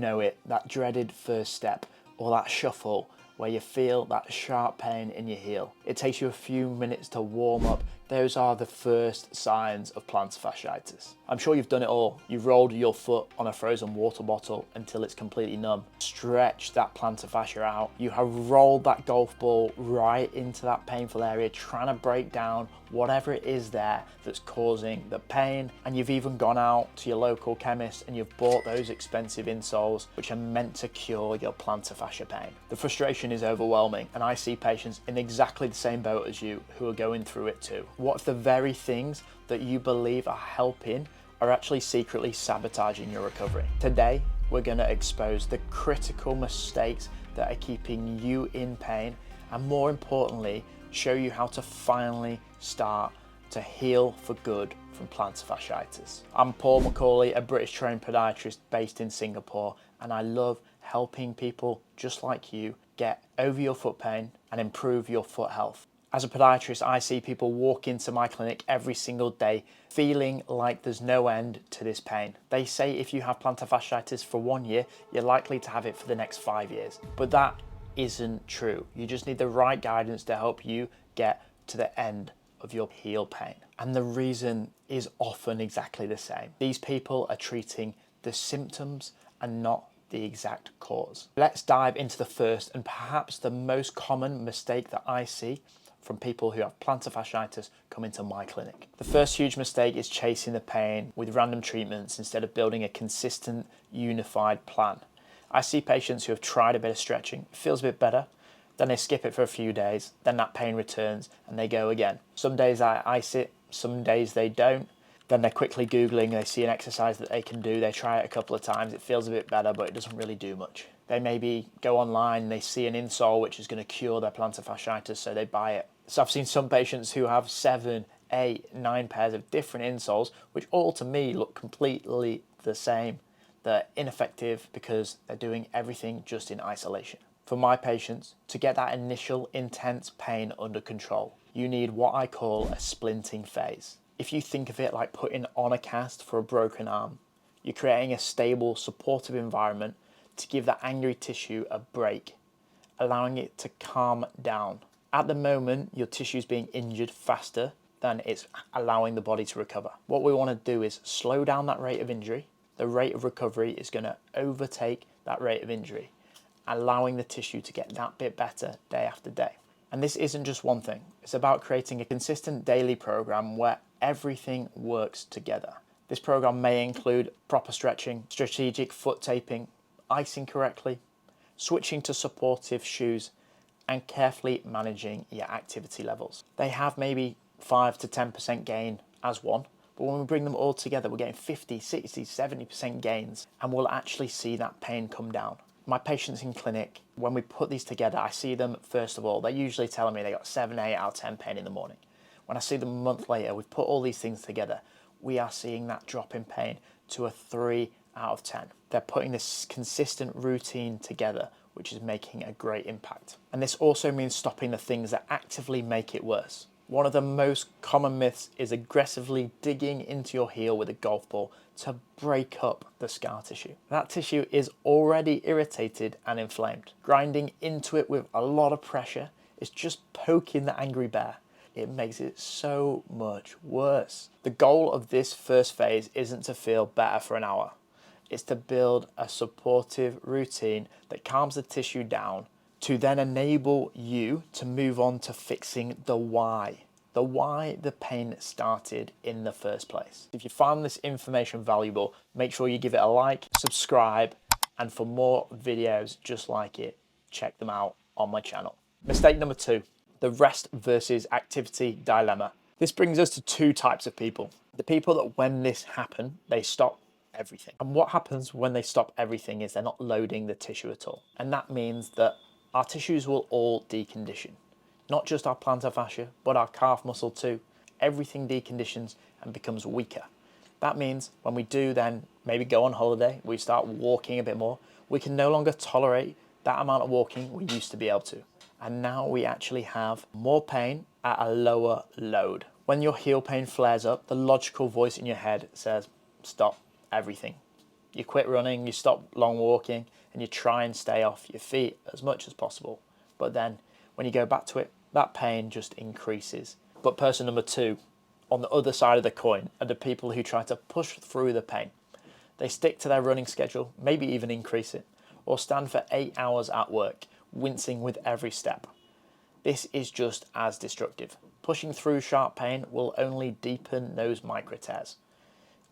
know it, that dreaded first step or that shuffle where you feel that sharp pain in your heel. It takes you a few minutes to warm up. Those are the first signs of plantar fasciitis. I'm sure you've done it all. You've rolled your foot on a frozen water bottle until it's completely numb. Stretch that plantar fascia out. You have rolled that golf ball right into that painful area, trying to break down whatever it is there that's causing the pain. And you've even gone out to your local chemist and you've bought those expensive insoles which are meant to cure your plantar fascia pain. The frustration is overwhelming, and I see patients in exactly the same boat as you who are going through it too. What if the very things that you believe are helping are actually secretly sabotaging your recovery? Today, we're going to expose the critical mistakes that are keeping you in pain, and more importantly, show you how to finally start to heal for good from plantar fasciitis. I'm Paul McCauley, a British trained podiatrist based in Singapore, and I love helping people just like you get over your foot pain and improve your foot health. As a podiatrist, I see people walk into my clinic every single day feeling like there's no end to this pain. They say if you have plantar fasciitis for 1 year, you're likely to have it for the next 5 years. But that isn't true. You just need the right guidance to help you get to the end of your heel pain. And the reason is often exactly the same. These people are treating the symptoms and not the exact cause. Let's dive into the first and perhaps the most common mistake that I see from people who have plantar fasciitis come into my clinic. The first huge mistake is chasing the pain with random treatments instead of building a consistent, unified plan. I see patients who have tried a bit of stretching, it feels a bit better, then they skip it for a few days, then that pain returns and they go again. Some days I ice it, some days they don't. Then they're quickly Googling, they see an exercise that they can do, they try it a couple of times, it feels a bit better, but it doesn't really do much. They maybe go online, they see an insole which is going to cure their plantar fasciitis, so they buy it. So I've seen some patients who have 7, 8, 9 pairs of different insoles, which all to me look completely the same. They're ineffective because they're doing everything just in isolation. For my patients, to get that initial intense pain under control, you need what I call a splinting phase. If you think of it like putting on a cast for a broken arm, you're creating a stable, supportive environment to give that angry tissue a break, allowing it to calm down. At the moment, your tissue is being injured faster than it's allowing the body to recover. What we want to do is slow down that rate of injury. The rate of recovery is going to overtake that rate of injury, allowing the tissue to get that bit better day after day. And this isn't just one thing. It's about creating a consistent daily program where everything works together. This program may include proper stretching, strategic foot taping, icing correctly, switching to supportive shoes, and carefully managing your activity levels. They have maybe 5 to 10% gain as one, but when we bring them all together, we're getting 50, 60, 70% gains, and we'll actually see that pain come down. My patients in clinic, when we put these together, I see them, first of all, they're usually telling me they got 7, 8 out of 10 pain in the morning. When I see them a month later, we've put all these things together, we are seeing that drop in pain to a 3 out of 10. They're putting this consistent routine together, which is making a great impact. And this also means stopping the things that actively make it worse. One of the most common myths is aggressively digging into your heel with a golf ball to break up the scar tissue. That tissue is already irritated and inflamed. Grinding into it with a lot of pressure is just poking the angry bear. It makes it so much worse. The goal of this first phase isn't to feel better for an hour. It's to build a supportive routine that calms the tissue down to then enable you to move on to fixing the why the pain started in the first place. If you found this information valuable, make sure you give it a like, subscribe, and for more videos just like it, check them out on my channel. Mistake number 2, the rest versus activity dilemma. This brings us to 2 types of people. The people that when this happens, they stop everything. And what happens when they stop everything is they're not loading the tissue at all. And that means that our tissues will all decondition. Not just our plantar fascia, but our calf muscle too. Everything deconditions and becomes weaker. That means when we do then maybe go on holiday, we start walking a bit more, we can no longer tolerate that amount of walking we used to be able to. And now we actually have more pain at a lower load. When your heel pain flares up, the logical voice in your head says, stop everything. You quit running, you stop long walking, and you try and stay off your feet as much as possible. But then when you go back to it, that pain just increases. But person number 2, on the other side of the coin, are the people who try to push through the pain. They stick to their running schedule, maybe even increase it, or stand for 8 hours at work, wincing with every step. This is just as destructive. Pushing through sharp pain will only deepen those micro tears,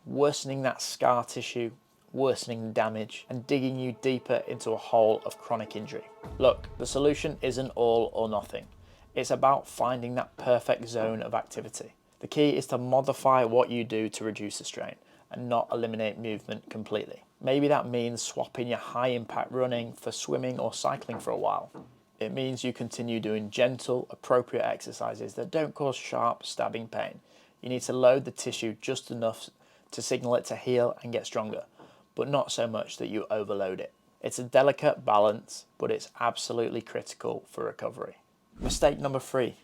worsening that scar tissue, worsening the damage, and digging you deeper into a hole of chronic injury. Look, the solution isn't all or nothing. It's about finding that perfect zone of activity. The key is to modify what you do to reduce the strain and not eliminate movement completely. Maybe that means swapping your high impact running for swimming or cycling for a while. It means you continue doing gentle, appropriate exercises that don't cause sharp, stabbing pain. You need to load the tissue just enough to signal it to heal and get stronger, but not so much that you overload it. It's a delicate balance, but it's absolutely critical for recovery. Mistake number 3,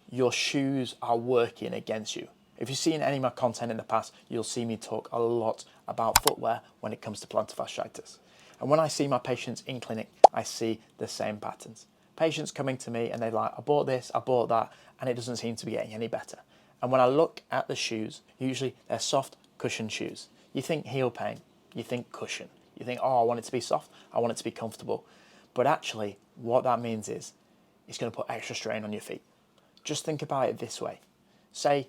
your shoes are working against you. If you've seen any of my content in the past, you'll see me talk a lot about footwear when it comes to plantar fasciitis. And when I see my patients in clinic, I see the same patterns. Patients coming to me and they're like, I bought this, I bought that, and it doesn't seem to be getting any better. And when I look at the shoes, usually they're soft cushion shoes. You think heel pain, you think cushion. You think, oh, I want it to be soft, I want it to be comfortable. But actually, what that means is it's going to put extra strain on your feet. Just think about it this way. Say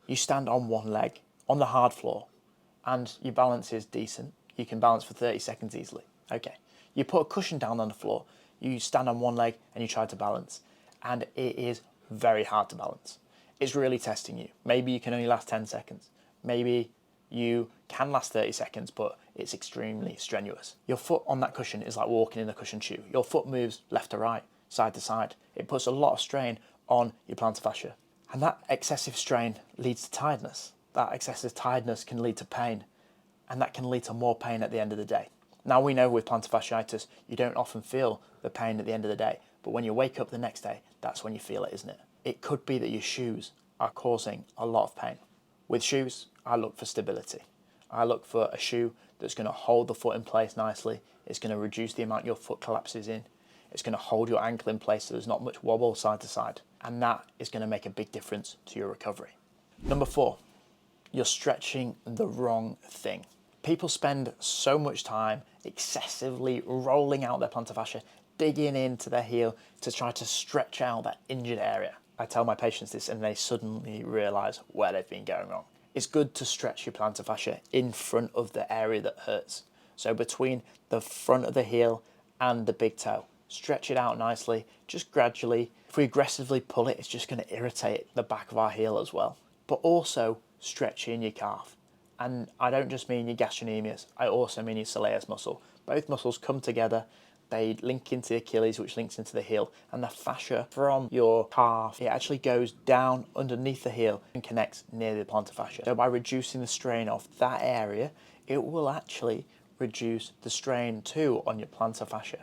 you stand on one leg on the hard floor and your balance is decent. You can balance for 30 seconds easily. Okay. You put a cushion down on the floor, you stand on one leg and you try to balance, and it is very hard to balance. It's really testing you. Maybe you can only last 10 seconds. Maybe you can last 30 seconds, but it's extremely strenuous. Your foot on that cushion is like walking in a cushioned shoe. Your foot moves left to right, side to side. It puts a lot of strain on your plantar fascia. And that excessive strain leads to tiredness. That excessive tiredness can lead to pain, and that can lead to more pain at the end of the day. Now we know with plantar fasciitis, you don't often feel the pain at the end of the day, but when you wake up the next day, that's when you feel it, isn't it? It could be that your shoes are causing a lot of pain. With shoes, I look for stability. I look for a shoe that's going to hold the foot in place nicely. It's going to reduce the amount your foot collapses in. It's going to hold your ankle in place so there's not much wobble side to side. And that is going to make a big difference to your recovery. Number 4, you're stretching the wrong thing. People spend so much time excessively rolling out their plantar fascia, digging into their heel to try to stretch out that injured area. I tell my patients this and they suddenly realise where they've been going wrong. It's good to stretch your plantar fascia in front of the area that hurts. So between the front of the heel and the big toe. Stretch it out nicely, just gradually. If we aggressively pull it, it's just going to irritate the back of our heel as well. But also stretching your calf. And I don't just mean your gastrocnemius, I also mean your soleus muscle. Both muscles come together, they link into the Achilles, which links into the heel, and the fascia from your calf, it actually goes down underneath the heel and connects near the plantar fascia. So by reducing the strain off that area, it will actually reduce the strain too on your plantar fascia.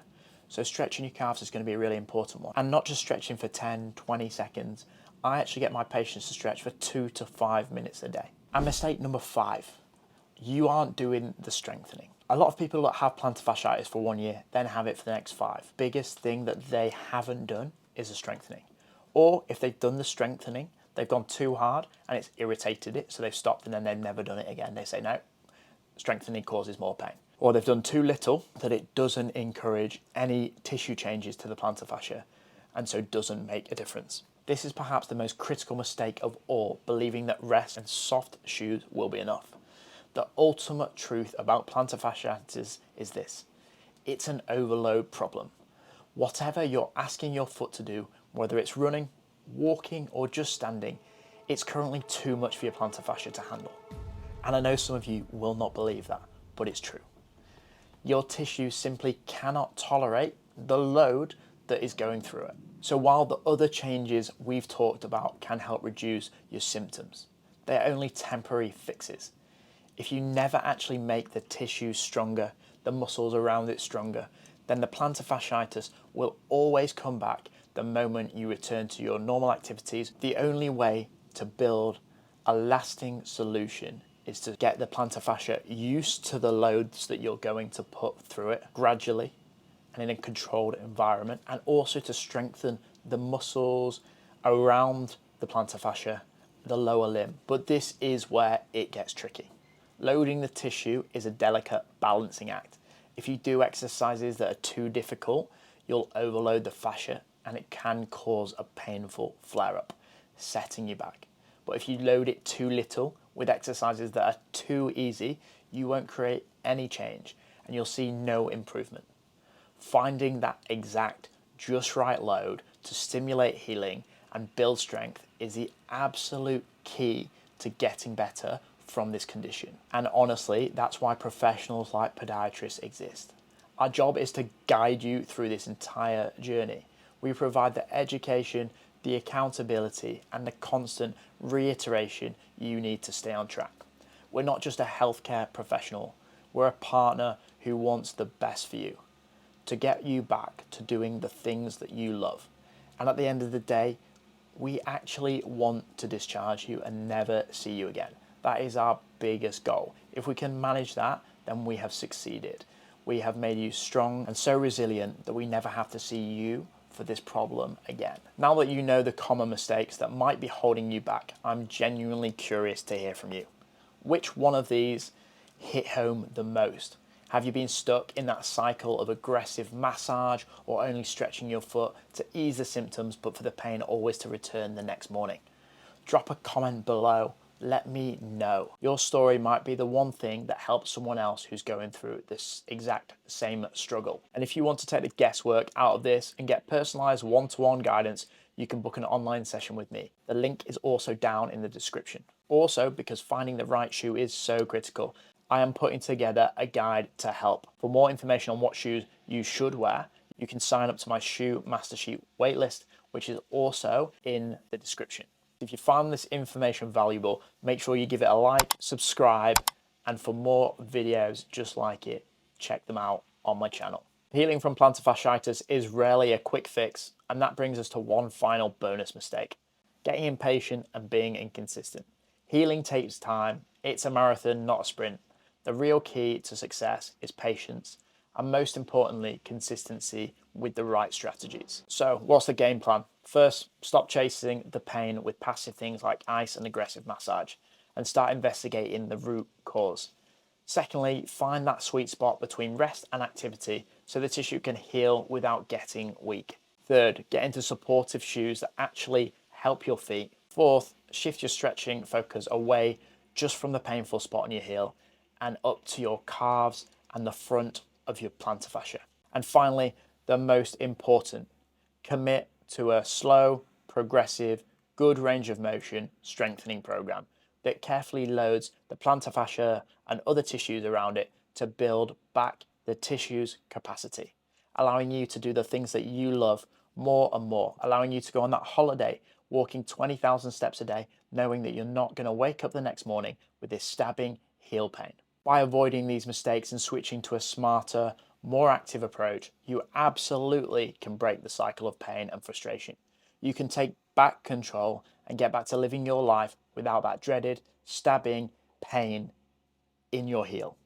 So stretching your calves is going to be a really important one. And not just stretching for 10, 20 seconds. I actually get my patients to stretch for 2 to 5 minutes a day. And mistake number 5, you aren't doing the strengthening. A lot of people that have plantar fasciitis for 1 year, then have it for the next 5. Biggest thing that they haven't done is the strengthening. Or if they've done the strengthening, they've gone too hard and it's irritated it, so they've stopped and then they've never done it again. They say, no, strengthening causes more pain. Or they've done too little that it doesn't encourage any tissue changes to the plantar fascia and so doesn't make a difference. This is perhaps the most critical mistake of all, believing that rest and soft shoes will be enough. The ultimate truth about plantar fasciitis is this: it's an overload problem. Whatever you're asking your foot to do, whether it's running, walking, or just standing, it's currently too much for your plantar fascia to handle. And I know some of you will not believe that, but it's true. Your tissue simply cannot tolerate the load that is going through it. So while the other changes we've talked about can help reduce your symptoms, they're only temporary fixes. If you never actually make the tissue stronger, the muscles around it stronger, then the plantar fasciitis will always come back the moment you return to your normal activities. The only way to build a lasting solution is to get the plantar fascia used to the loads that you're going to put through it gradually and in a controlled environment, and also to strengthen the muscles around the plantar fascia, the lower limb. But this is where it gets tricky. Loading the tissue is a delicate balancing act. If you do exercises that are too difficult, you'll overload the fascia and it can cause a painful flare-up, setting you back. But if you load it too little with exercises that are too easy, you won't create any change and you'll see no improvement. Finding that exact, just right load to stimulate healing and build strength is the absolute key to getting better from this condition. And honestly, that's why professionals like podiatrists exist. Our job is to guide you through this entire journey. We provide the education, the accountability, and the constant reiteration you need to stay on track. We're not just a healthcare professional, we're a partner who wants the best for you, to get you back to doing the things that you love. And at the end of the day, we actually want to discharge you and never see you again. That is our biggest goal. If we can manage that, then we have succeeded. We have made you strong and so resilient that we never have to see you for this problem again. Now that you know the common mistakes that might be holding you back, I'm genuinely curious to hear from you. Which one of these hit home the most? Have you been stuck in that cycle of aggressive massage or only stretching your foot to ease the symptoms but for the pain always to return the next morning? Drop a comment below. Let me know. Your story might be the one thing that helps someone else who's going through this exact same struggle. And if you want to take the guesswork out of this and get personalized one-to-one guidance, you can book an online session with me. The link is also down in the description. Also, because finding the right shoe is so critical, I am putting together a guide to help. For more information on what shoes you should wear, you can sign up to my Shoe Master Sheet waitlist, which is also in the description. If you found this information valuable, make sure you give it a like, subscribe, and for more videos just like it, check them out on my channel. Healing from plantar fasciitis is rarely a quick fix, and that brings us to one final bonus mistake: getting impatient and being inconsistent. Healing takes time. It's a marathon, not a sprint. The real key to success is patience, and most importantly, consistency with the right strategies. So what's the game plan? First, stop chasing the pain with passive things like ice and aggressive massage and start investigating the root cause. Secondly, find that sweet spot between rest and activity so the tissue can heal without getting weak. Third, get into supportive shoes that actually help your feet. Fourth, shift your stretching focus away just from the painful spot on your heel and up to your calves and the front of your plantar fascia. And finally, the most important, commit to a slow, progressive, good range of motion strengthening program that carefully loads the plantar fascia and other tissues around it to build back the tissue's capacity, allowing you to do the things that you love more and more, allowing you to go on that holiday walking 20,000 steps a day, knowing that you're not going to wake up the next morning with this stabbing heel pain. By avoiding these mistakes and switching to a smarter, more active approach, you absolutely can break the cycle of pain and frustration. You can take back control and get back to living your life without that dreaded stabbing pain in your heel.